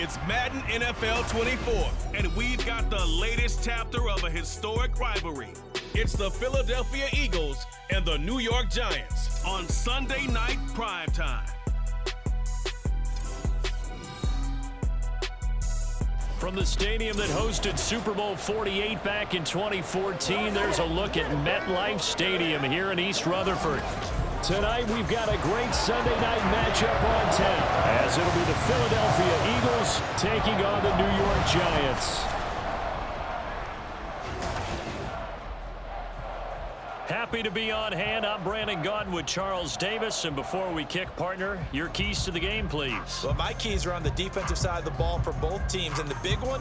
It's Madden NFL 24, and we've got the latest chapter of a historic rivalry. It's the Philadelphia Eagles and the New York Giants on Sunday night primetime. From the stadium that hosted Super Bowl 48 back in 2014, there's a look at MetLife Stadium here in East Rutherford. Tonight, we've got a great Sunday night matchup on tap, as it'll be the Philadelphia Eagles taking on the New York Giants. Happy to be on hand. I'm Brandon Gautin with Charles Davis. And before we kick, partner, your keys to the game, please. Well, my keys are on the defensive side of the ball for both teams. And the big one,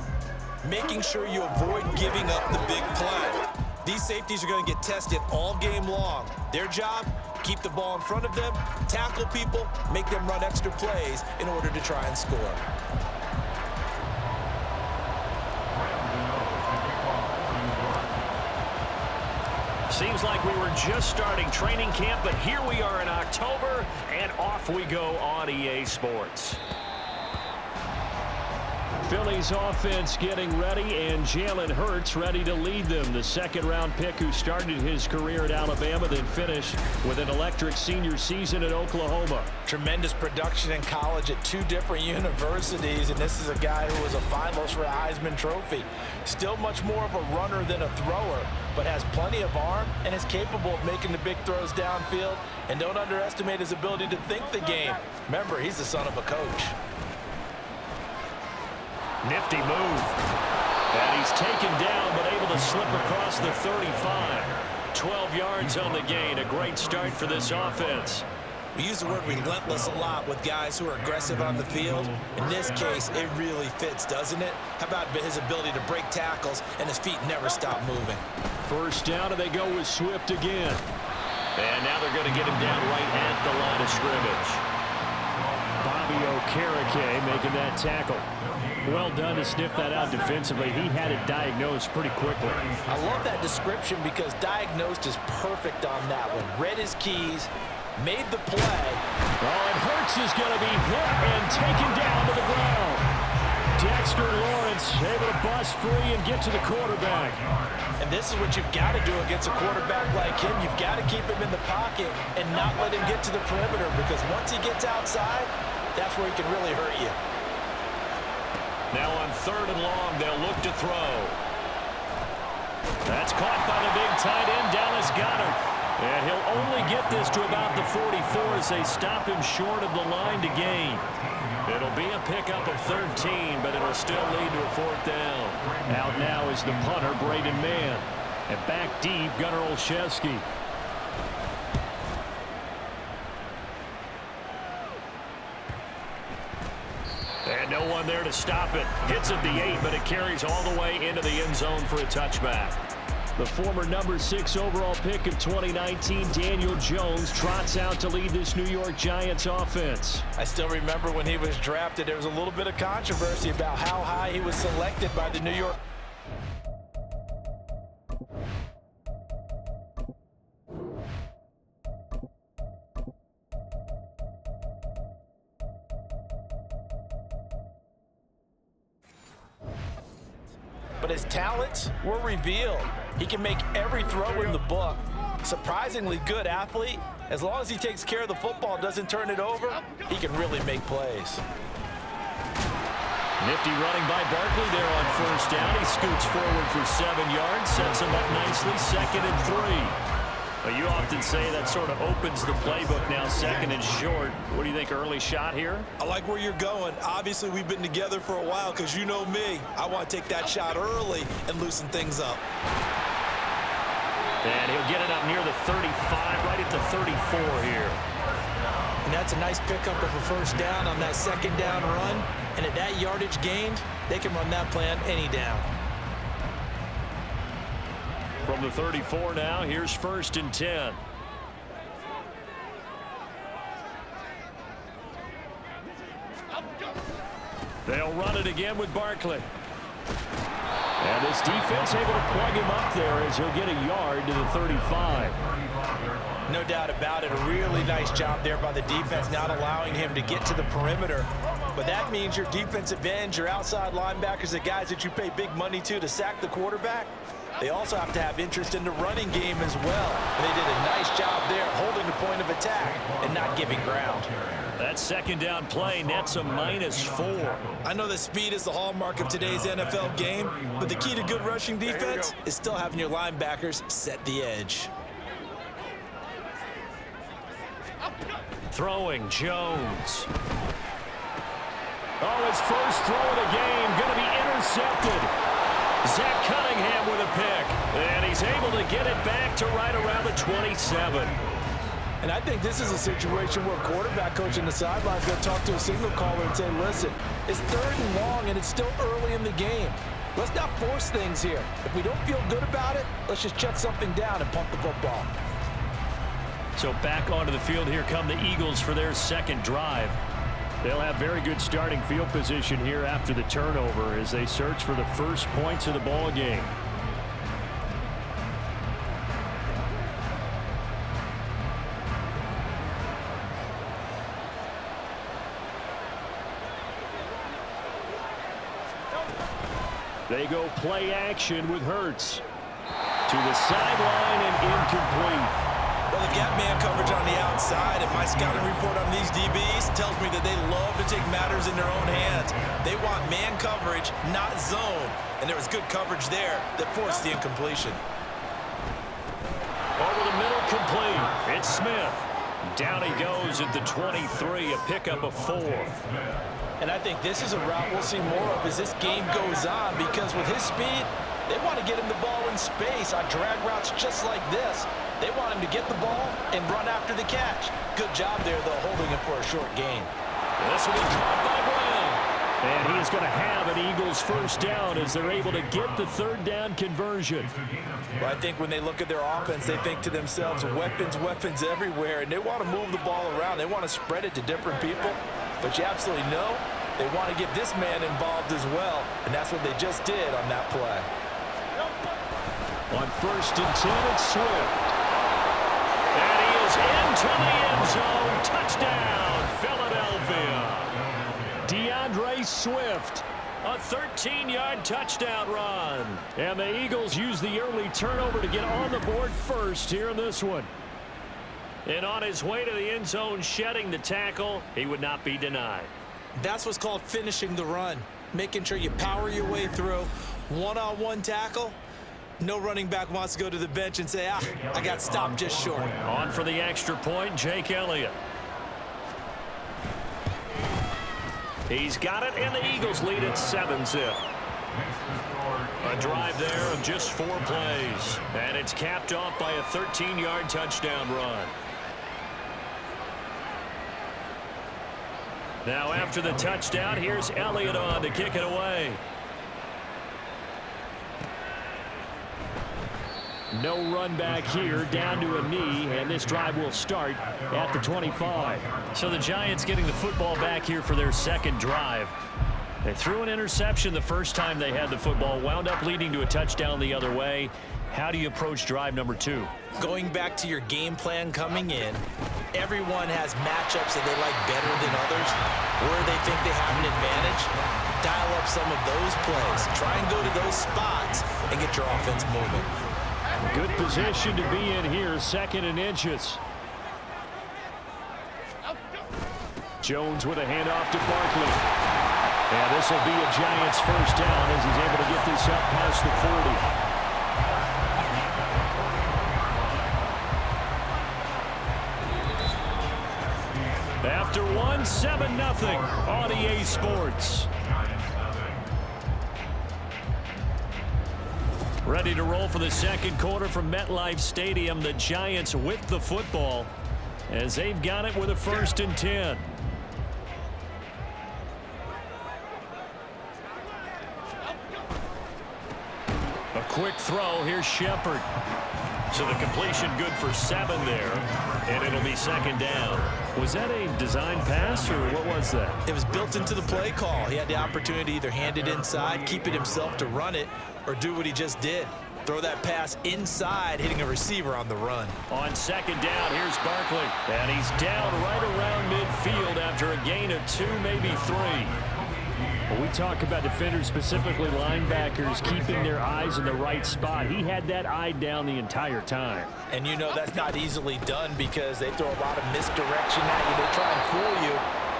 making sure you avoid giving up the big play. These safeties are going to get tested all game long. Their job, keep the ball in front of them, tackle people, make them run extra plays in order to try and score. Seems like we were just starting training camp, but here we are in October, and off we go on EA Sports. Philly's offense getting ready, and Jalen Hurts ready to lead them. The second-round pick who started his career at Alabama, then finished with an electric senior season at Oklahoma. Tremendous production in college at two different universities, and this is a guy who was a finalist for a Heisman Trophy. Still much more of a runner than a thrower, but has plenty of arm and is capable of making the big throws downfield. And don't underestimate his ability to think the game. Remember, he's the son of a coach. Nifty move. And he's taken down, but able to slip across the 35. 12 yards on the gain. A great start for this offense. We use the word relentless a lot with guys who are aggressive on the field. In this case, it really fits, doesn't it? How about his ability to break tackles and his feet never stop moving? First down, and they go with Swift again. And now they're going to get him down right at the line of scrimmage. Bobby Okereke making that tackle. Well done to sniff that out defensively. He had it diagnosed pretty quickly. I love that description because diagnosed is perfect on that one. Read his keys, made the play. Oh, and Hurts is going to be hit and taken down to the ground. Dexter Lawrence able to bust free and get to the quarterback. And this is what you've got to do against a quarterback like him. You've got to keep him in the pocket and not let him get to the perimeter, because once he gets outside, that's where he can really hurt you. Now on 3rd and long, they'll look to throw. That's caught by the big tight end, Dallas Goedert. And he'll only get this to about the 44 as they stop him short of the line to gain. It'll be a pickup of 13, but it'll still lead to a 4th down. Out now is the punter, Braden Mann. And back deep, Gunnar Olszewski. And no one there to stop it. Hits at the 8, but it carries all the way into the end zone for a touchback. The former number 6 overall pick of 2019, Daniel Jones, trots out to lead this New York Giants offense. I still remember when he was drafted, there was a little bit of controversy about how high he was selected by the New York. But his talents were revealed. He can make every throw in the book. Surprisingly good athlete. As long as he takes care of the football, doesn't turn it over, he can really make plays. Nifty running by Barkley there on 1st down. He scoots forward for 7 yards, sets him up nicely, 2nd and 3. Well, you often say that sort of opens the playbook now, 2nd and short. What do you think, early shot here? I like where you're going. Obviously, we've been together for a while because you know me. I want to take that shot early and loosen things up. And he'll get it up near the 35, right at the 34 here. And that's a nice pickup of a 1st down on that 2nd down run. And at that yardage gained, they can run that play on any down. From the 34 now, here's 1st and 10. They'll run it again with Barkley. And this defense able to plug him up there as he'll get a yard to the 35. No doubt about it. A really nice job there by the defense, not allowing him to get to the perimeter. But that means your defensive ends, your outside linebackers, the guys that you pay big money to sack the quarterback, they also have to have interest in the running game as well. And they did a nice job there holding the point of attack and not giving ground. That second down play nets a -4. I know that speed is the hallmark of today's NFL game, but the key to good rushing defense is still having your linebackers set the edge. Throwing Jones. Oh, his first throw of the game going to be intercepted. Zach Cunningham with a pick, and he's able to get it back to right around the 27. And I think this is a situation where quarterback coach in the sideline is going to talk to a signal caller and say, listen, it's 3rd and long, and it's still early in the game. Let's not force things here. If we don't feel good about it, let's just check something down and pump the football. So back onto the field here come the Eagles for their second drive. They'll have very good starting field position here after the turnover as they search for the first points of the ball game. They go play action with Hurts. To the sideline and incomplete. Well, they've got man coverage on the outside, and my scouting report on these DBs tells me that they love to take matters in their own hands. They want man coverage, not zone. And there was good coverage there that forced the incompletion. Over the middle, complete. It's Smith. Down he goes at the 23, a pickup of 4. And I think this is a route we'll see more of as this game goes on, because with his speed, they want to get him the ball in space on drag routes just like this. They want him to get the ball and run after the catch. Good job there, though, holding him for a short gain. This will be caught by Brown. And he is going to have an Eagles first down as they're able to get the 3rd down conversion. Well, I think when they look at their offense, they think to themselves, weapons, weapons everywhere, and they want to move the ball around. They want to spread it to different people. But you absolutely know they want to get this man involved as well, and that's what they just did on that play. On 1st and 10, it's Swift. And he is into the end zone. Touchdown, Philadelphia. DeAndre Swift, a 13-yard touchdown run. And the Eagles use the early turnover to get on the board first here in this one. And on his way to the end zone, shedding the tackle, he would not be denied. That's what's called finishing the run, making sure you power your way through. One-on-one tackle. No running back wants to go to the bench and say, I got stopped just short. On for the extra point, Jake Elliott. He's got it, and the Eagles lead at 7-zip. A drive there of just 4 plays, and it's capped off by a 13-yard touchdown run. Now after the touchdown, here's Elliott on to kick it away. No run back here, down to a knee, and this drive will start at the 25. So the Giants getting the football back here for their second drive. They threw an interception the first time they had the football, wound up leading to a touchdown the other way. How do you approach drive number 2? Going back to your game plan coming in, everyone has matchups that they like better than others, where they think they have an advantage. Dial up some of those plays. Try and go to those spots and get your offense moving. Good position to be in here, 2nd and inches. Jones with a handoff to Barkley. And this will be a Giants first down as he's able to get this up past the 40. After 1, 7-0 on EA Sports. Ready to roll for the second quarter from MetLife Stadium. The Giants with the football as they've got it with a 1st and 10. A quick throw. Here's Shepard. So the completion good for 7 there, and it'll be 2nd down. Was that a design pass, or what was that? It was built into the play call. He had the opportunity to either hand it inside, keep it himself to run it, or do what he just did. Throw that pass inside, hitting a receiver on the run. On second down, here's Barkley. And he's down right around midfield after a gain of 2, maybe 3. When we talk about defenders, specifically linebackers, keeping their eyes in the right spot, he had that eye down the entire time. And you know that's not easily done because they throw a lot of misdirection at you. They try and fool you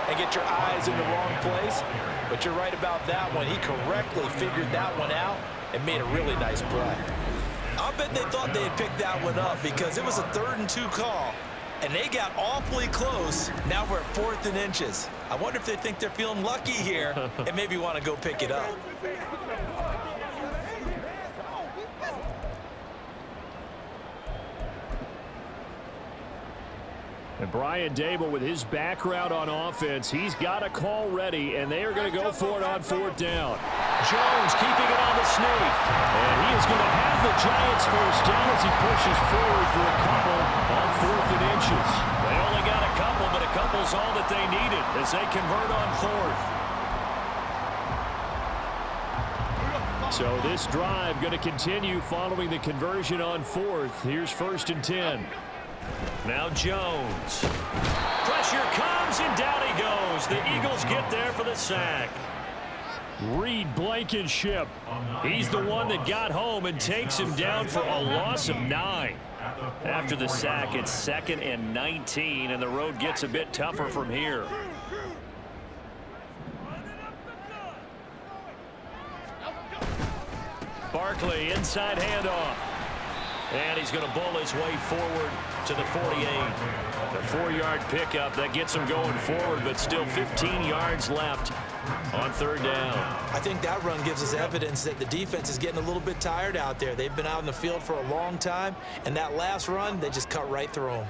and get your eyes in the wrong place. But you're right about that one. He correctly figured that one out and made a really nice play. I bet they thought they had picked that one up because it was a 3rd and 2 call. And they got awfully close. Now we're at 4th and inches. I wonder if they think they're feeling lucky here and maybe want to go pick it up. And Brian Dable, with his background on offense, he's got a call ready, and they are going to go for it on 4th down. Jones keeping it on the sneak. And he is going to have the Giants first down as he pushes forward for a couple on 4th and inches. They only got a couple, but a couple's all that they needed as they convert on 4th. So this drive going to continue following the conversion on 4th. Here's 1st and 10. Now Jones. Pressure comes, and down he goes. The Eagles get there for the sack. Reed Blankenship. He's the one that got home and takes him down for a loss of 9. After the sack, it's 2nd and 19, and the road gets a bit tougher from here. Barkley, inside handoff. And he's going to bull his way forward to the 48. The 4-yard pickup that gets him going forward, but still 15 yards left on 3rd down. I think that run gives us evidence that the defense is getting a little bit tired out there. They've been out in the field for a long time, and that last run, they just cut right through them.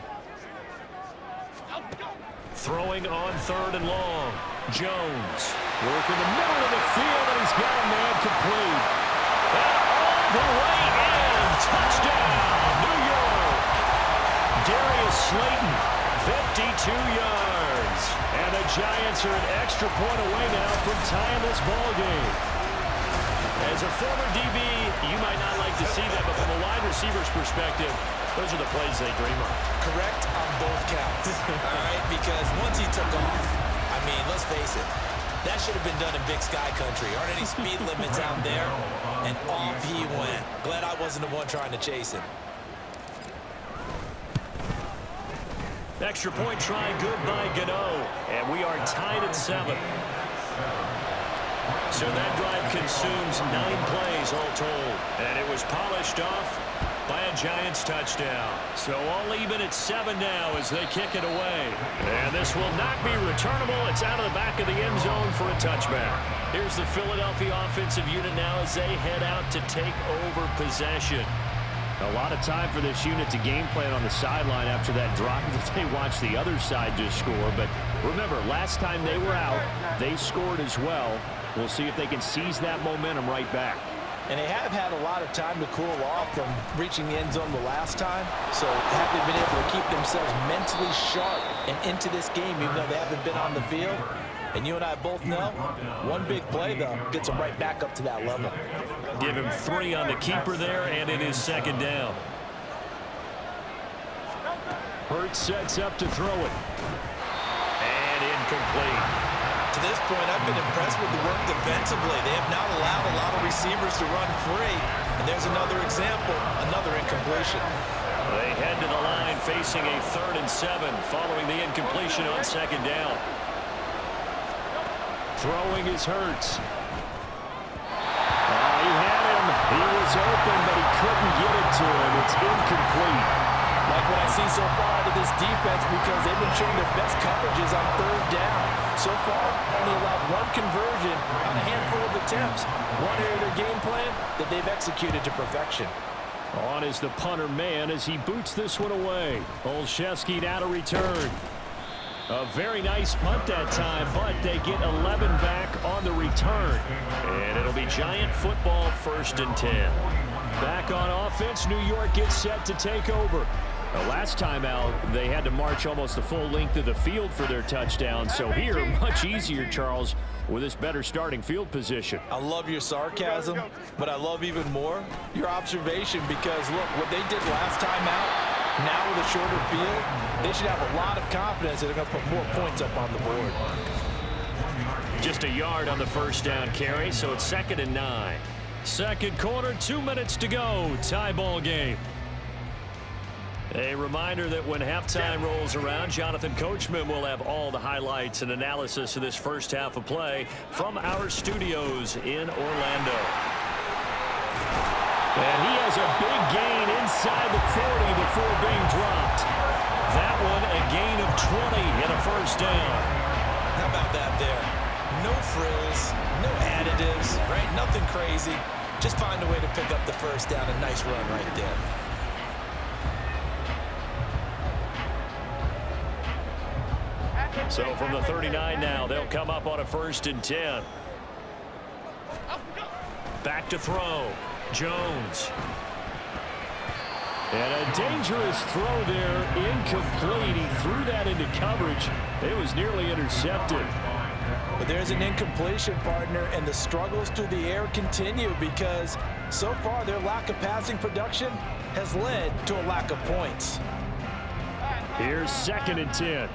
Throwing on 3rd and long. Jones working the middle of the field, and he's got a man complete. And all the way in. Touchdown, New York. Darius Slayton, 52 yards. And the Giants are an extra point away now from tying this ball game. As a former DB, you might not like to see that, but from a wide receiver's perspective, those are the plays they dream of. Correct on both counts. All right, because once he took off, I mean, let's face it, that should have been done in Big Sky Country. Aren't any speed limits out there? And off he went. Glad I wasn't the one trying to chase him. Extra point try, good by Gano. And we are tied at 7. So that drive consumes 9 plays all told. And it was polished off by a Giants touchdown. So all even at 7 now as they kick it away. And this will not be returnable. It's out of the back of the end zone for a touchback. Here's the Philadelphia offensive unit now as they head out to take over possession. A lot of time for this unit to game plan on the sideline after that drive that they watched the other side just score. But remember, last time they were out, they scored as well. We'll see if they can seize that momentum right back. And they have had a lot of time to cool off from reaching the end zone the last time. So have they been able to keep themselves mentally sharp and into this game even though they haven't been on the field? And you and I both know, one big play, though, gets them right back up to that level. Give him 3 on the keeper there, and it is 2nd down. Hurt sets up to throw it. And incomplete. To this point, I've been impressed with the work defensively. They have not allowed a lot of receivers to run free. And there's another example, another incompletion. They head to the line facing a 3rd and 7 following the incompletion on 2nd down. Throwing is Hurts. He had him. He was open, but he couldn't get it to him. It's incomplete. Like what I see so far out of this defense because they've been showing their best coverages on 3rd down. So far, only allowed 1 conversion on a handful of attempts. One area of their game plan that they've executed to perfection. On is the punter man as he boots this one away. Olszewski now to return. A very nice punt that time, but they get 11 back on the return. And it'll be Giant football, 1st and 10. Back on offense, New York gets set to take over. Last time out, they had to march almost the full length of the field for their touchdown. So here, much easier, Charles, with this better starting field position. I love your sarcasm, but I love even more your observation, because, look, what they did last time out, now with a shorter field, they should have a lot of confidence that they're going to put more points up on the board. Just a yard on the first down carry, so it's 2nd and 9. Second quarter, 2 minutes to go. Tie ball game. A reminder that when halftime rolls around, Jonathan Coachman will have all the highlights and analysis of this first half of play from our studios in Orlando. And he has a big gain inside the 40 before being dropped. That one a gain of 20 and a first down. How about that there? No frills, no additives, right? Nothing crazy. Just find a way to pick up the first down. A nice run right there. So from the 39 now, they'll come up on a 1st and 10. Back to throw. Jones. And a dangerous throw there, incomplete. He threw that into coverage. It was nearly intercepted. But there's an incompletion, partner, and the struggles through the air continue, because so far their lack of passing production has led to a lack of points. Here's 2nd and 10.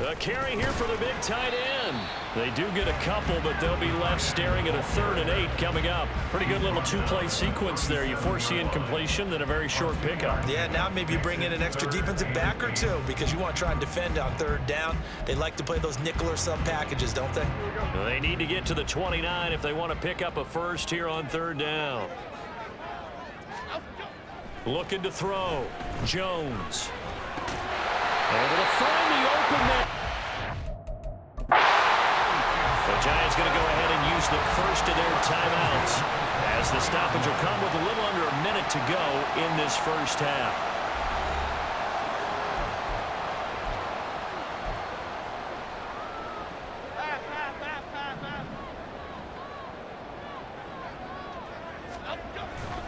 A carry here for the big tight end. They do get a couple, but they'll be left staring at a 3rd and 8 coming up. Pretty good little two-play sequence there. You force the incompletion, then a very short pickup. Yeah, now maybe you bring in an extra defensive back or two, because you want to try and defend on 3rd down. They like to play those nickel or sub packages, don't they? They need to get to the 29 if they want to pick up a first here on 3rd down. Looking to throw. Jones. Able to find the open man. The Giants going to go ahead and use the first of their timeouts, as the stoppage will come with a little under a minute to go in this first half.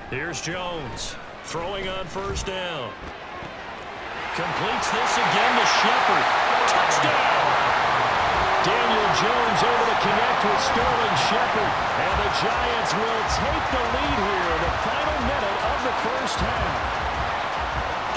Here's Jones throwing on 1st down. Completes this again to Shepard. Touchdown! Daniel Jones able to connect with Sterling Shepard. And the Giants will take the lead here in the final minute of the first half.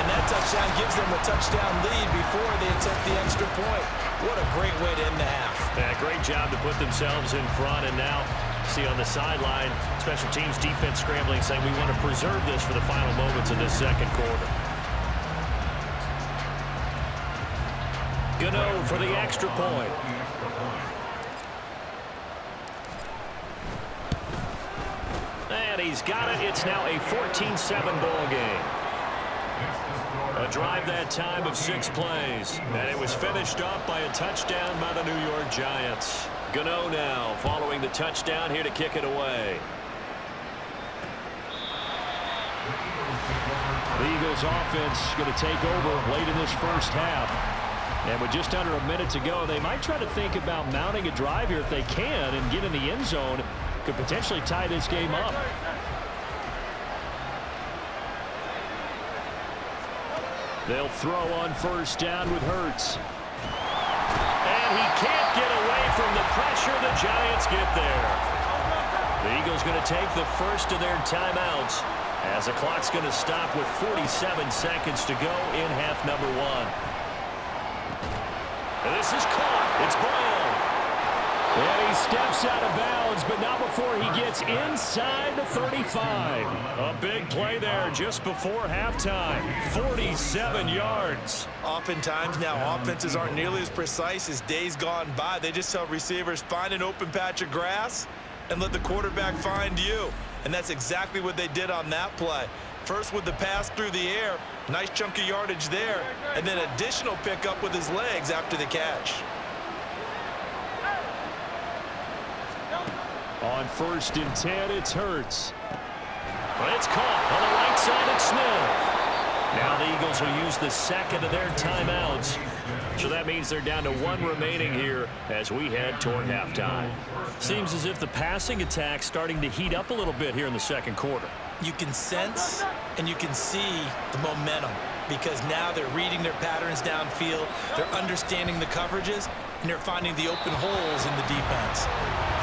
And that touchdown gives them a touchdown lead before they attempt the extra point. What a great way to end the half. Yeah, great job to put themselves in front, and now see on the sideline, special teams defense scrambling, saying we want to preserve this for the final moments of this second quarter. Gano for the extra point. And he's got it. It's now a 14-7 ball game. A drive that time of 6 plays. And it was finished off by a touchdown by the New York Giants. Gano now following the touchdown here to kick it away. The Eagles offense going to take over late in this first half. And with just under a minute to go, they might try to think about mounting a drive here if they can and get in the end zone. Could potentially tie this game up. They'll throw on 1st down with Hurts. And he can't get away from the pressure. The Giants get there. The Eagles going to take the first of their timeouts, as the clock's going to stop with 47 seconds to go in half number 1. This is caught. It's Brown. And he steps out of bounds, but not before he gets inside the 35. A big play there just before halftime. 47 yards. Oftentimes now offenses aren't nearly as precise as days gone by. They just tell receivers, find an open patch of grass and let the quarterback find you. And that's exactly what they did on that play. First with the pass through the air, nice chunk of yardage there, and then additional pickup with his legs after the catch. On 1st and 10, it's Hurts. But it's caught on the right side at Smith. Now the Eagles will use the second of their timeouts. So that means they're down to 1 remaining here as we head toward halftime. Seems as if the passing attack's starting to heat up a little bit here in the second quarter. You can sense and you can see the momentum because now they're reading their patterns downfield, they're understanding the coverages, and they're finding the open holes in the defense.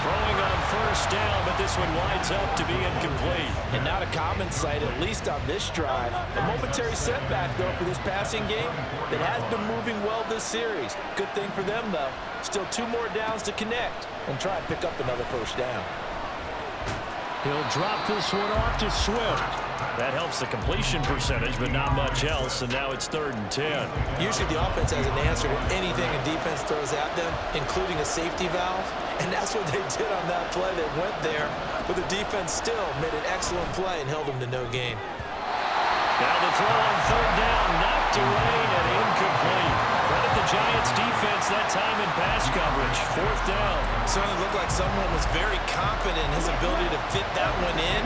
Throwing on first down, but this one winds up to be incomplete. And not a common sight, at least on this drive. A momentary setback, though, for this passing game that has been moving well this series. Good thing for them, though. Still 2 more downs to connect and try and pick up another first down. He'll drop this one off to Swift. That helps the completion percentage, but not much else, and now it's 3rd and 10. Usually the offense has an answer to anything a defense throws at them, including a safety valve, and that's what they did on that play. They went there, but the defense still made an excellent play and held them to no gain. Now the throw on 3rd down, knocked away and incomplete. Credit the Giants defense that time in pass coverage. 4th down. Certainly looked like someone was very confident in his ability to fit that one in.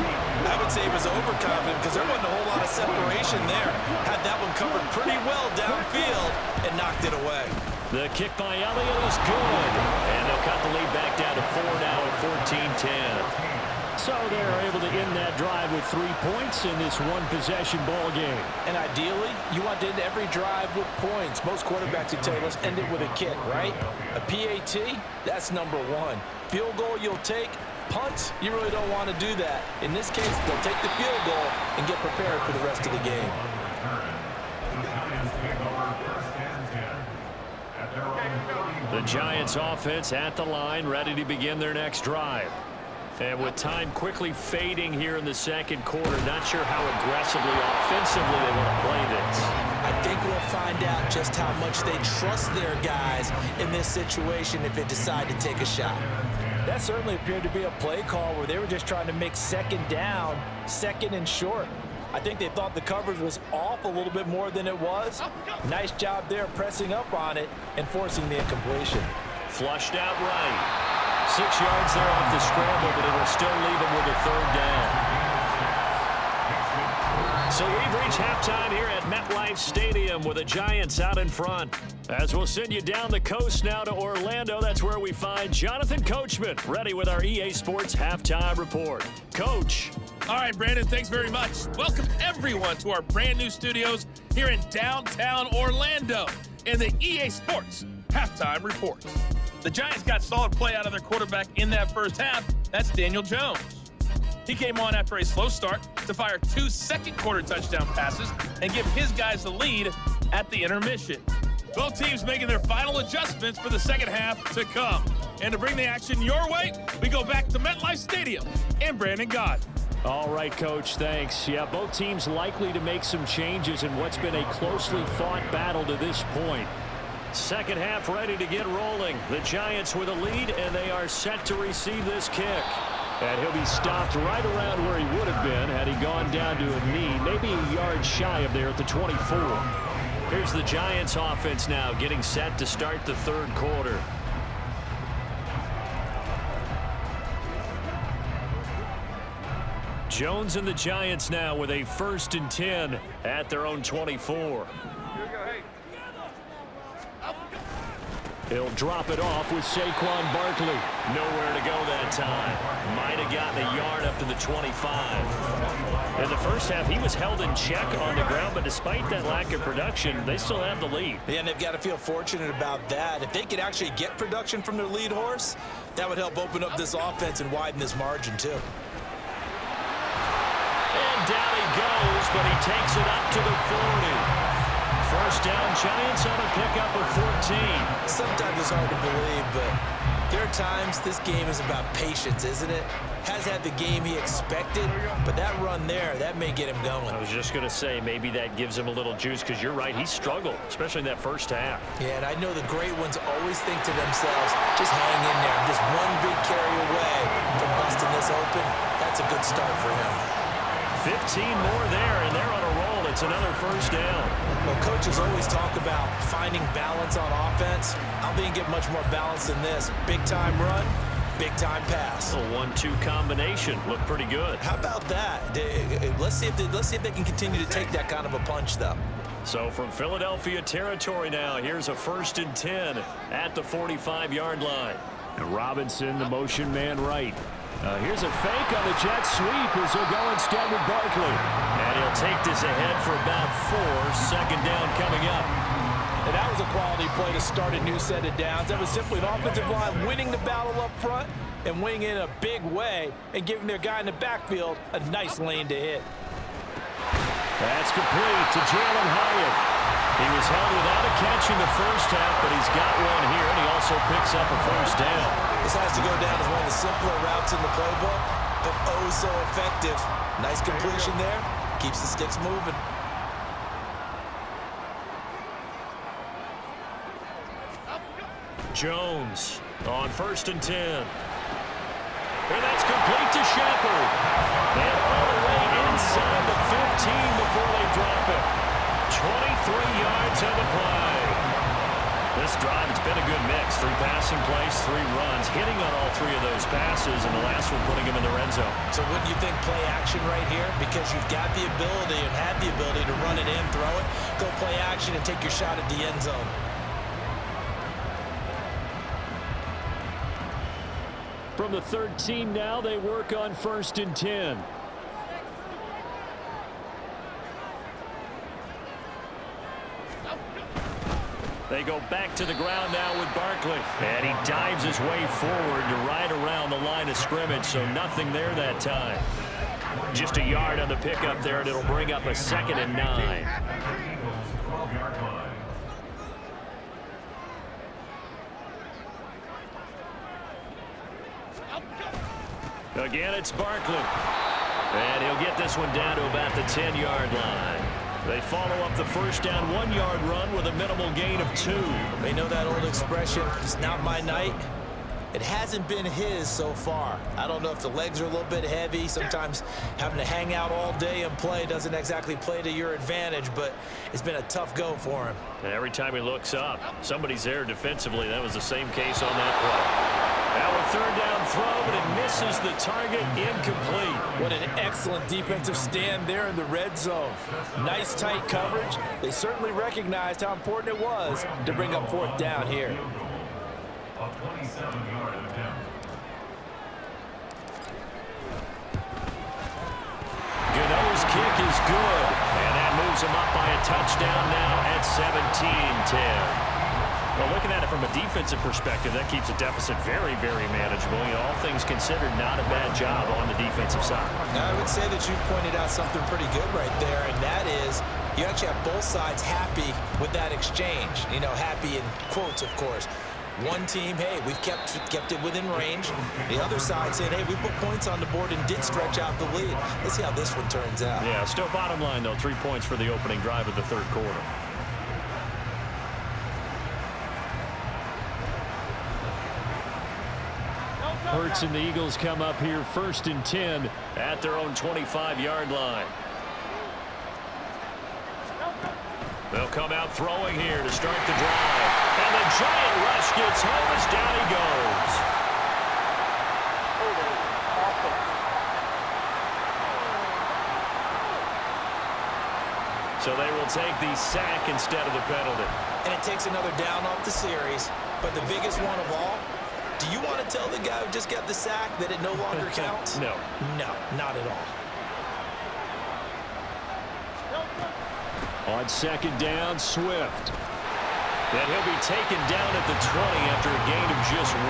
I would say he was overconfident because there wasn't a whole lot of separation there. Had that one covered pretty well downfield and knocked it away. The kick by Elliott is good. And they'll cut the lead back down to 4 now at 14-10. So they're able to end that drive with 3 points in this one-possession ball game. And ideally, you want to end every drive with points. Most quarterbacks would tell you, let's end it with a kick, right? A PAT, that's number 1. Field goal you'll take. Punts, you really don't want to do that. In this case, they'll take the field goal and get prepared for the rest of the game. The Giants offense at the line, ready to begin their next drive. And with time quickly fading here in the second quarter, not sure how aggressively, offensively they want to play this. I think we'll find out just how much they trust their guys in this situation if they decide to take a shot. That certainly appeared to be a play call where they were just trying to make 2nd down, 2nd and short. I think they thought the coverage was off a little bit more than it was. Nice job there pressing up on it and forcing the incompletion. Flushed out right. 6 yards there off the scramble, but it'll still leave them with a 3rd down. So we've reached halftime here at MetLife Stadium with the Giants out in front. As we'll send you down the coast now to Orlando, that's where we find Jonathan Coachman, ready with our EA Sports Halftime Report. Coach. All right, Brandon, thanks very much. Welcome, everyone, to our brand new studios here in downtown Orlando in the EA Sports Halftime Report. The Giants got solid play out of their quarterback in that first half. That's Daniel Jones. He came on after a slow start to fire 2 second-quarter touchdown passes and give his guys the lead at the intermission. Both teams making their final adjustments for the second half to come. And to bring the action your way, we go back to MetLife Stadium and Brandon Gott. All right, Coach, thanks. Yeah, both teams likely to make some changes in what's been a closely fought battle to this point. Second half ready to get rolling. The Giants with a lead, and they are set to receive this kick. And he'll be stopped right around where he would have been had he gone down to a knee, maybe a yard shy of there at the 24. Here's the Giants offense now getting set to start the 3rd quarter. Jones and the Giants now with a 1st and 10 at their own 24. He'll drop it off with Saquon Barkley. Nowhere to go that time. Might have gotten a yard up to the 25. In the first half, he was held in check on the ground, but despite that lack of production, they still have the lead. Yeah, and they've got to feel fortunate about that. If they could actually get production from their lead horse, that would help open up this offense and widen this margin, too. And down he goes, but he takes it up to the 40. First down, Giants on a pickup of 14. Sometimes it's hard to believe, but there are times this game is about patience, isn't it? Has had the game he expected, but that run there, that may get him going. I was just going to say, maybe that gives him a little juice, because you're right, he struggled, especially in that first half. Yeah, and I know the great ones always think to themselves, just hang in there. Just one big carry away from busting this open. That's a good start for him. 15 more there, and they're on a roll. It's another first down. Well, coaches always talk about finding balance on offense. I don't think you get much more balance than this. Big-time run, big-time pass. A 1-2 combination. Looked pretty good. How about that? Let's see if they can continue to take that kind of a punch, though. So from Philadelphia territory now, here's a 1st and 10 at the 45-yard line. And Robinson, the motion man right. Here's a fake on the jet sweep as he'll go instead with Barkley. And he'll take this ahead for about 4. Second down coming up. And that was a quality play to start a new set of downs. That was simply an offensive line winning the battle up front and winning in a big way and giving their guy in the backfield a nice lane to hit. That's complete to Jalen Hyatt. He was held without a catch in the first half, but he's got one here, and he also picks up a first down. This has to go down as one of the simpler routes in the playbook, but oh so effective. Nice completion there. Keeps the sticks moving. Jones on 1st and 10. And that's complete to Shepard. And all the way inside the 15 before they drop it. 23 yards on the play. This drive, it's been a good mix. 3 passing plays, 3 runs, hitting on all 3 of those passes, and the last one putting him in the red zone. So wouldn't you think play action right here? Because you've got the ability and had the ability to run it in, throw it, go play action, and take your shot at the end zone. From the 13 now, they work on 1st and 10. They go back to the ground now with Barkley. And he dives his way forward to right around the line of scrimmage, so nothing there that time. Just a yard on the pickup there, and it'll bring up a 2nd and 9. Again, it's Barkley. And he'll get this one down to about the 10-yard line. They follow up the first down 1-yard run with a minimal gain of 2. They know that old expression, it's not my night. It hasn't been his so far. I don't know if the legs are a little bit heavy. Sometimes having to hang out all day and play doesn't exactly play to your advantage, but it's been a tough go for him. And every time he looks up, somebody's there defensively. That was the same case on that play. Now a 3rd down throw, but it misses the target, incomplete. What an excellent defensive stand there in the red zone. Nice tight coverage. They certainly recognized how important it was to bring up 4th down here. Gano's kick is good, and that moves him up by a touchdown now at 17-10. Well, looking at it from a defensive perspective, that keeps a deficit very, very manageable. You know, all things considered, not a bad job on the defensive side. I would say that you've pointed out something pretty good right there, and that is you actually have both sides happy with that exchange. You know, happy in quotes, of course. One team, hey, we've kept it within range. The other side saying, hey, we put points on the board and did stretch out the lead. Let's see how this one turns out. Yeah, still bottom line, though, 3 points for the opening drive of the 3rd quarter. Hurts and the Eagles come up here 1st and 10 at their own 25-yard line. They'll come out throwing here to start the drive. And the giant rush gets home as down he goes. So they will take the sack instead of the penalty. And it takes another down off the series. But the biggest one of all, do you want to tell the guy who just got the sack that it no longer counts? No. No, not at all. On 2nd down, Swift. And he'll be taken down at the 20 after a gain of just 1.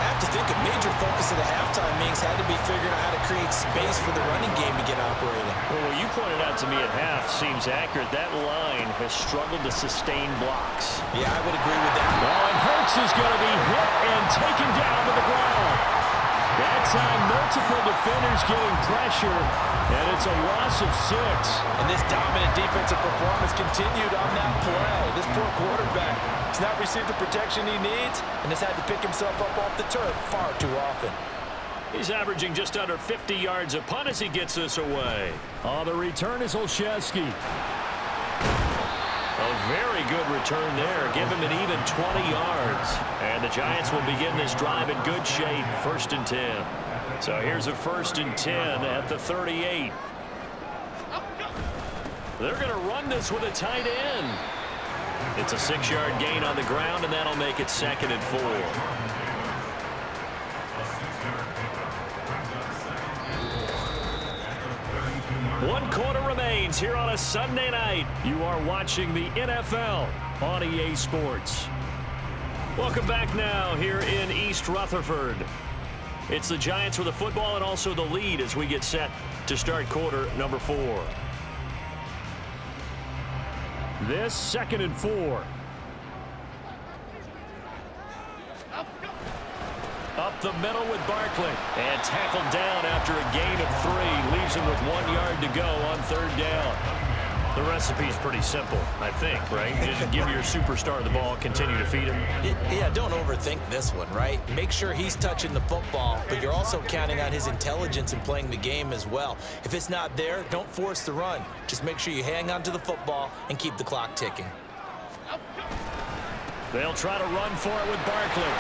I have to think a major focus of the halftime meetings had to be figuring out how to create space for the running game to get operating. Well, what you pointed out to me at half seems accurate. That line has struggled to sustain blocks. Yeah, I would agree with that. Oh, and Hurts is going to be hit and taken down to the ground. That time, multiple defenders getting pressure, and it's a loss of 6. And this dominant defensive performance continued on that play. This poor quarterback has not received the protection he needs and has had to pick himself up off the turf far too often. He's averaging just under 50 yards a punt as he gets this away. On the return is Olszewski. A very good return there. Give him an even 20 yards. And the Giants will begin this drive in good shape. 1st and 10. So here's a 1st and 10 at the 38. They're going to run this with a tight end. It's a 6-yard gain on the ground, and that'll make it 2nd and 4. 1 quarter remains here on a Sunday night. You are watching the NFL on EA Sports. Welcome back now here in East Rutherford. It's the Giants with the football and also the lead as we get set to start quarter number 4. This 2nd and 4. Up the middle with Barkley. And tackled down after a gain of 3. Leaves him with 1 yard to go on 3rd down. The recipe's pretty simple, I think, right? You just give your superstar the ball, continue to feed him. Yeah, don't overthink this one, right? Make sure he's touching the football, but you're also counting on his intelligence in playing the game as well. If it's not there, don't force the run. Just make sure you hang on to the football and keep the clock ticking. They'll try to run for it with Barkley.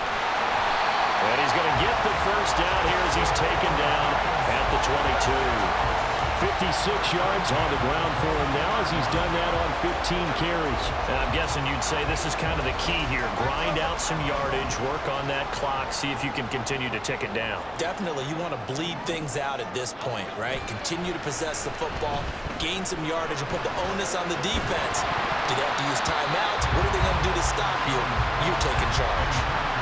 And he's going to get the first down here as he's taken down at the 22. 56 yards on the ground for him now as he's done that on 15 carries. And I'm guessing you'd say this is kind of the key here. Grind out some yardage, work on that clock, see if you can continue to tick it down. Definitely, you want to bleed things out at this point, right? Continue to possess the football, gain some yardage, and put the onus on the defense. Do they have to use timeouts? What are they going to do to stop you? You're taking charge.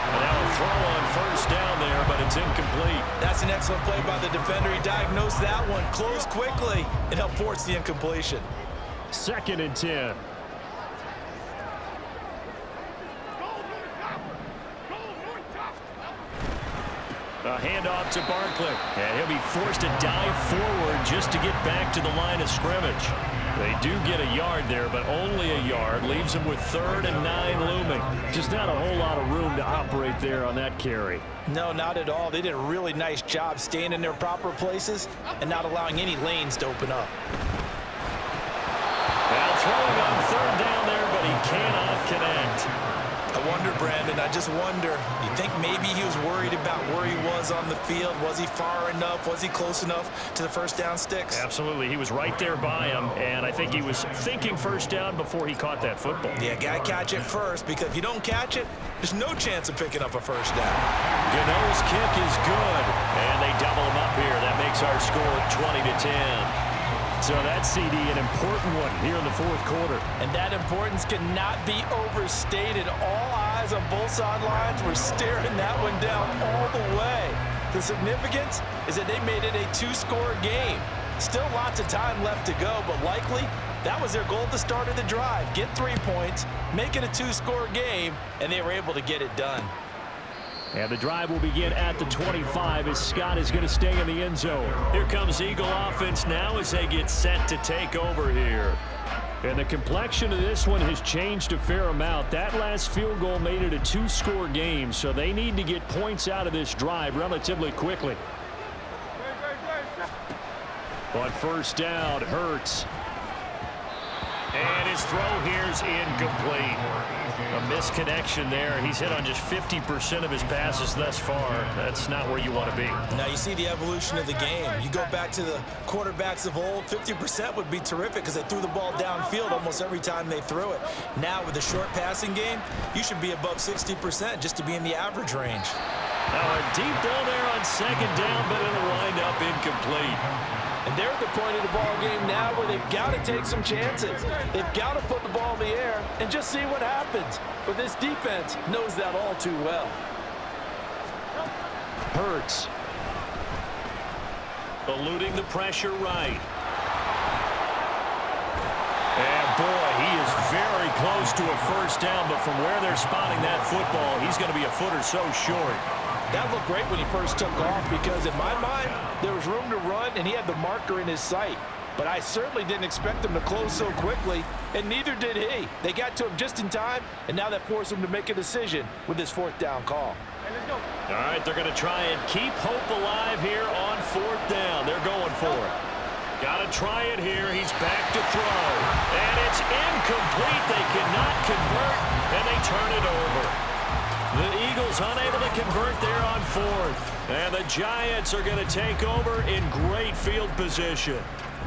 And now a throw on 1st down there, but it's incomplete. That's an excellent play by the defender. He diagnosed that one, closed quickly, and helped force the incompletion. 2nd and 10. A handoff to Barkley. And he'll be forced to dive forward just to get back to the line of scrimmage. They do get a yard there, but only a yard. Leaves them with 3rd and 9 looming. Just not a whole lot of room to operate there on that carry. No, not at all. They did a really nice job staying in their proper places and not allowing any lanes to open up. Now throwing on 3rd down there, but he cannot connect. I wonder, Brandon, I just wonder, you think maybe he was worried about where he was on the field? Was he far enough? Was he close enough to the 1st down sticks? Absolutely. He was right there by him, and I think he was thinking 1st down before he caught that football. Yeah, got to catch it first, because if you don't catch it, there's no chance of picking up a 1st down. Gano's kick is good, and they double him up here. That makes our score 20-10. So that CD, an important one here in the 4th quarter. And that importance cannot be overstated. All eyes on both sidelines were staring that one down all the way. The significance is that they made it a 2-score game. Still lots of time left to go, but likely that was their goal at the start of the drive. Get 3 points, make it a 2-score game, and they were able to get it done. And the drive will begin at the 25 as Scott is going to stay in the end zone. Here comes Eagle offense now as they get set to take over here. And the complexion of this one has changed a fair amount. That last field goal made it a 2-score game, so they need to get points out of this drive relatively quickly. On 1st down, Hurts. And his throw here is incomplete. A misconnection there. He's hit on just 50% of his passes thus far. That's not where you want to be. Now you see the evolution of the game. You go back to the quarterbacks of old, 50% would be terrific because they threw the ball downfield almost every time they threw it. Now with the short passing game, you should be above 60% just to be in the average range. Now a deep ball there on 2nd down, but it'll wind up incomplete. And they're at the point of the ball game now where they've got to take some chances. They've got to put the ball in the air and just see what happens. But this defense knows that all too well. Hurts. Eluding the pressure right. And boy, he is very close to a 1st down, but from where they're spotting that football, he's going to be a foot or so short. That looked great when he first took off because in my mind, there was room to run and he had the marker in his sight. But I certainly didn't expect him to close so quickly, and neither did he. They got to him just in time, and now that forced him to make a decision with his 4th down call. All right, they're going to try and keep hope alive here on 4th down. They're going for it. Got to try it here. He's back to throw. And it's incomplete. They cannot convert, and they turn it over. The Eagles unable to convert there on 4th. And the Giants are going to take over in great field position.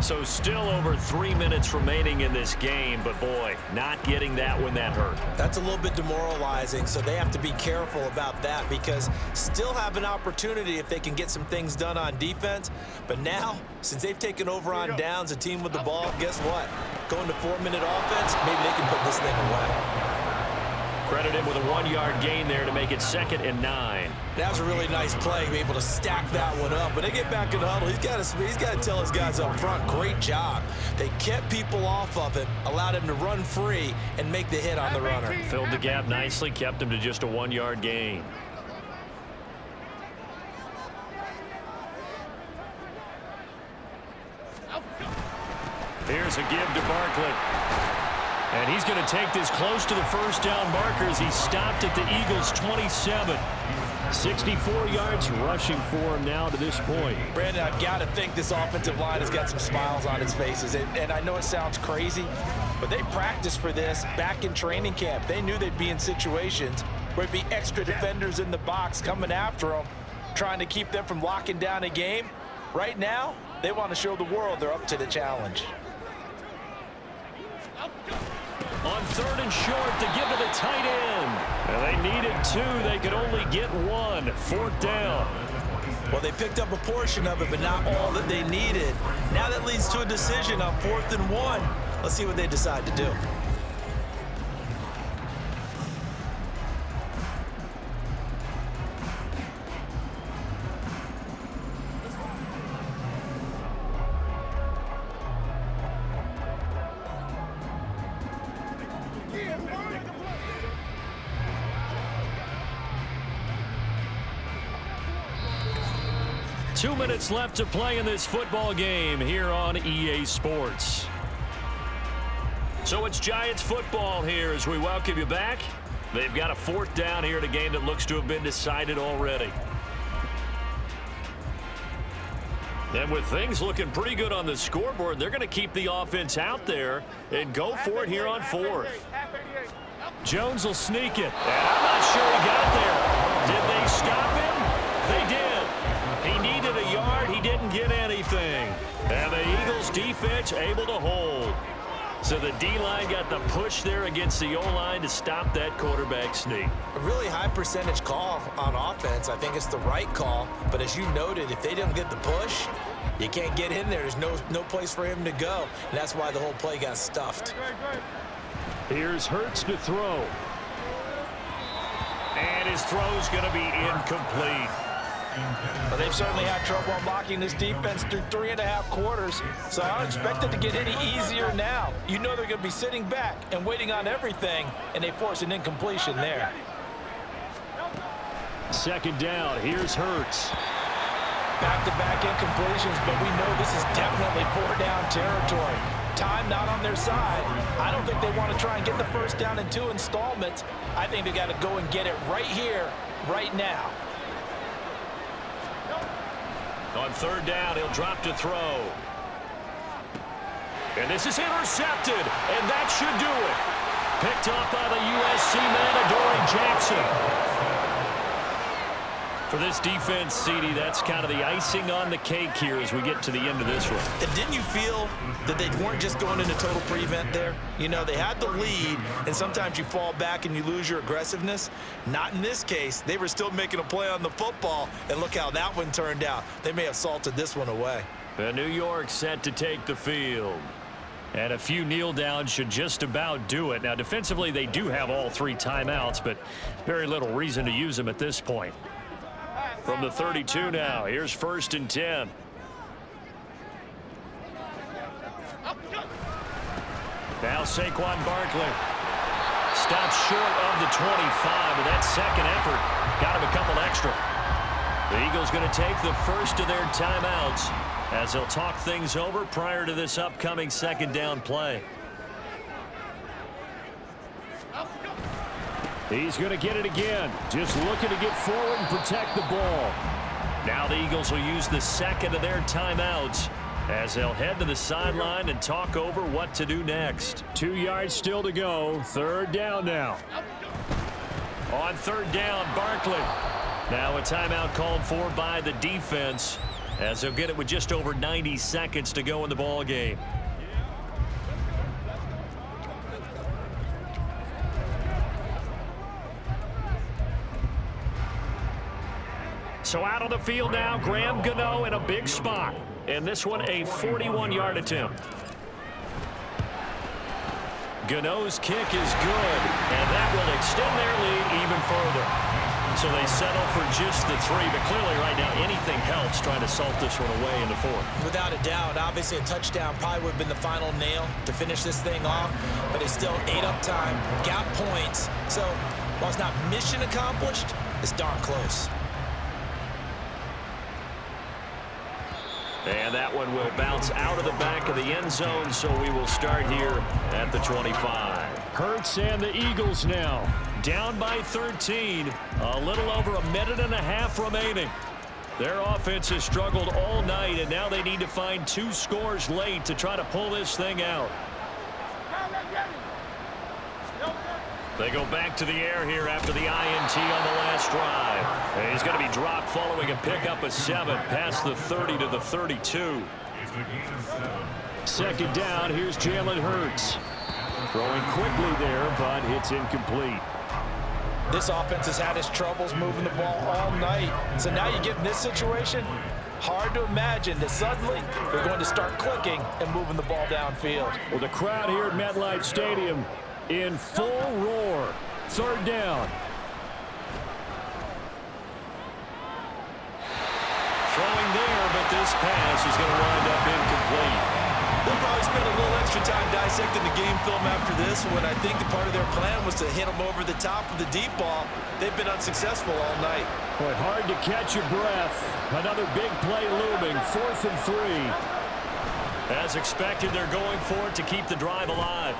So still over 3 minutes remaining in this game, but boy, not getting that when that hurt. That's a little bit demoralizing, so they have to be careful about that because still have an opportunity if they can get some things done on defense. But now, since they've taken over on downs, a team with the ball, guess what? Going to 4-minute offense, maybe they can put this thing away. Credit him with a 1-yard gain there to make it 2nd and 9. That was a really nice play, be able to stack that one up. When they get back in the huddle, he's got to tell his guys up front, great job. They kept people off of him, allowed him to run free, and make the hit on the runner. Filled the gap nicely, kept him to just a 1-yard gain. Here's a give to Barkley. And he's going to take this close to the first down markers. He stopped at the Eagles' 27. 64 yards rushing for him now to this point. Brandon, I've got to think this offensive line has got some smiles on its faces. And I know it sounds crazy, but they practiced for this back in training camp. They knew they'd be in situations where it'd be extra defenders in the box coming after them, trying to keep them from locking down a game. Right now, they want to show the world they're up to the challenge. On 3rd and short to give to the tight end. And they needed 2. They could only get 1. 4th down. Well, they picked up a portion of it, but not all that they needed. Now that leads to a decision on 4th and 1. Let's see what they decide to do. Two minutes left to play in this football game here on EA Sports. So it's Giants football here as we welcome you back. They've got a 4th down here in a game that looks to have been decided already. And with things looking pretty good on the scoreboard, they're going to keep the offense out there and go for it here on 4th. Jones will sneak it. And I'm not sure he got there. Did they stop him? They did. He needed a yard. He didn't get anything. And the Eagles defense able to hold. So the D-line got the push there against the O-line to stop that quarterback sneak. A really high percentage call on offense. I think it's the right call. But as you noted, if they didn't get the push, you can't get in there. There's no place for him to go. And that's why the whole play got stuffed. Here's Hurts to throw. And his throw's going to be incomplete. Well, they've certainly had trouble unlocking this defense through 3.5 quarters, so I don't expect it to get any easier now. You know they're going to be sitting back and waiting on everything, and they force an incompletion there. 2nd down. Here's Hurts. Back-to-back incompletions, but we know this is definitely 4-down territory. Time not on their side. I don't think they want to try and get the first down in 2 installments. I think they got to go and get it right here, right now. On 3rd down, he'll drop to throw. And this is intercepted, and that should do it. Picked up by the USC man, Adoree Jackson. For this defense, CD, that's kind of the icing on the cake here as we get to the end of this one. And didn't you feel that they weren't just going into total prevent there? You know, they had the lead, and sometimes you fall back and you lose your aggressiveness. Not in this case. They were still making a play on the football, and look how that one turned out. They may have salted this one away. The New York set to take the field. And a few kneel downs should just about do it. Now, defensively, they do have all 3 timeouts, but very little reason to use them at this point. From the 32 now, here's 1st and 10. Now Saquon Barkley stops short of the 25, but that second effort got him a couple extra. The Eagles going to take the first of their timeouts as they'll talk things over prior to this upcoming 2nd down play. He's going to get it again. Just looking to get forward and protect the ball. Now the Eagles will use the 2nd of their timeouts as they'll head to the sideline and talk over what to do next. 2 yards still to go. 3rd down now. On 3rd down, Barkley. Now a timeout called for by the defense as they'll get it with just over 90 seconds to go in the ball game. So out on the field now, Graham Gano in a big spot. And this one a 41-yard attempt. Gano's kick is good, and that will extend their lead even further. So they settle for just the 3, but clearly right now anything helps trying to salt this one away in the 4th. Without a doubt, obviously a touchdown probably would have been the final nail to finish this thing off, but it's still ate up time, got points. So while it's not mission accomplished, it's darn close. And that one will bounce out of the back of the end zone, so we will start here at the 25. Hurts and the Eagles now down by 13. A little over a minute and a half remaining. Their offense has struggled all night, and now they need to find 2 scores late to try to pull this thing out. They go back to the air here after the INT on the last drive. And he's going to be dropped following a pickup of 7 past the 30 to the 32. Second down, here's Jalen Hurts. Throwing quickly there, but it's incomplete. This offense has had its troubles moving the ball all night. So now you get in this situation, hard to imagine that suddenly they're going to start clicking and moving the ball downfield. Well, the crowd here at MetLife Stadium in full roar. Third down. Throwing there, but this pass is going to wind up incomplete. They'll probably spend a little extra time dissecting the game film after this when I think the part of their plan was to hit them over the top of the deep ball. They've been unsuccessful all night. Boy, hard to catch your breath. Another big play looming. 4th and 3. As expected, they're going for it to keep the drive alive.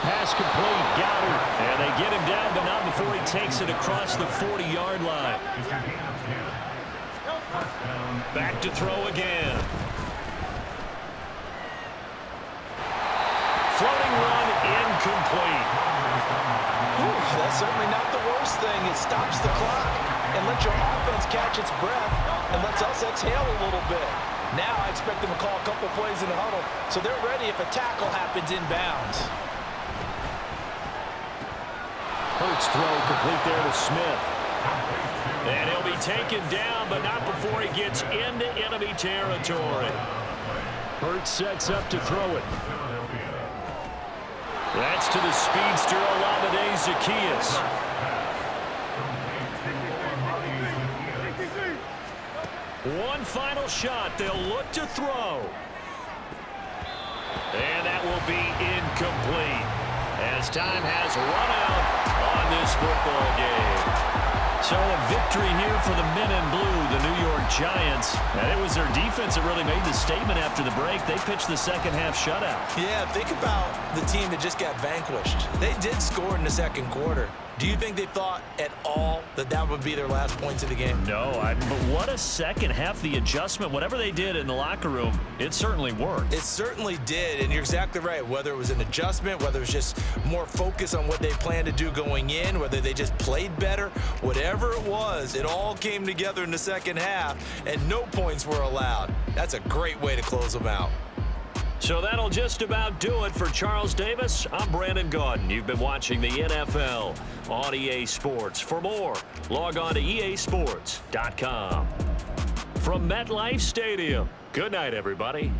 Pass complete. Got it. And they get him down, but not before he takes it across the 40-yard line. Back to throw again. Floating run incomplete. Ooh, that's certainly not the worst thing. It stops the clock and lets your offense catch its breath and lets us exhale a little bit. Now I expect them to call a couple plays in the huddle so they're ready if a tackle happens inbounds. Hurts throw complete there to Smith. And he'll be taken down, but not before he gets into enemy territory. Hurts sets up to throw it. That's to the speedster, Olamide Zaccheaus. One final shot. They'll look to throw. And that will be incomplete as time has run out on this football game. So a victory here for the men in blue, the New York Giants. And it was their defense that really made the statement after the break. They pitched the second half shutout. Yeah, think about the team that just got vanquished. They did score in the second quarter. Do you think they thought at all that that would be their last points of the game? No, but what a second half. The adjustment, whatever they did in the locker room, it certainly worked. It certainly did, and you're exactly right. Whether it was an adjustment, whether it was just more focus on what they planned to do going in, whether they just played better, whatever it was, it all came together in the second half, and no points were allowed. That's a great way to close them out. So that'll just about do it for Charles Davis. I'm Brandon Gaudin. You've been watching the NFL on EA Sports. For more, log on to easports.com. From MetLife Stadium, good night, everybody.